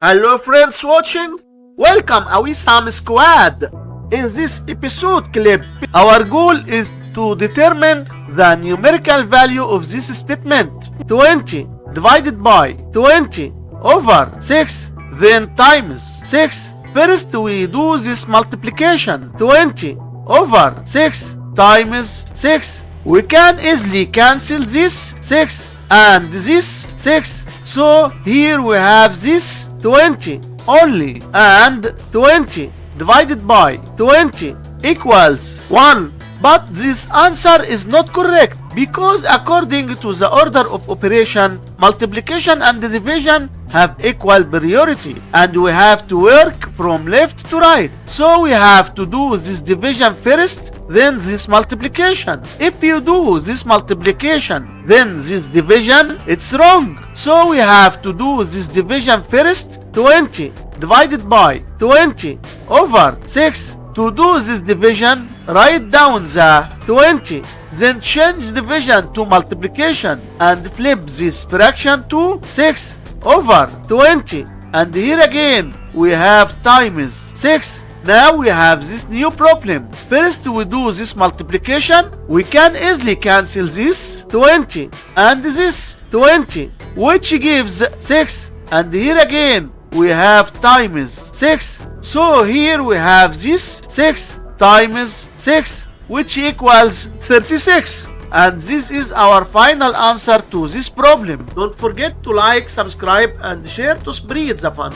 Hello friends watching, welcome Awisam Squad. In this episode clip, our goal is to determine the numerical value of this statement. 20 divided by 20 over 6, then times 6. First we do this multiplication. 20 over 6 times 6. We can easily cancel this 6 and this 6. So here we have this 20 only, and 20 divided by 20 equals 1. But this answer is not correct because according to the order of operation, multiplication and division have equal priority and we have to work from left to right. So we have to do this division first, then this multiplication. If you do this multiplication, then this division, it's wrong. So we have to do this division first. 20 divided by 20 over 6. To do this division, write down the 20, then change division to multiplication and flip this fraction to 6 over 20. And here again we have times 6. Now we have this new problem. First we do this multiplication. We can easily cancel this 20 and this 20, which gives 6. And here again we have times 6. So here we have this 6 times 6, which equals 36. And this is our final answer to this problem. Don't forget to like, subscribe and share to spread the fun.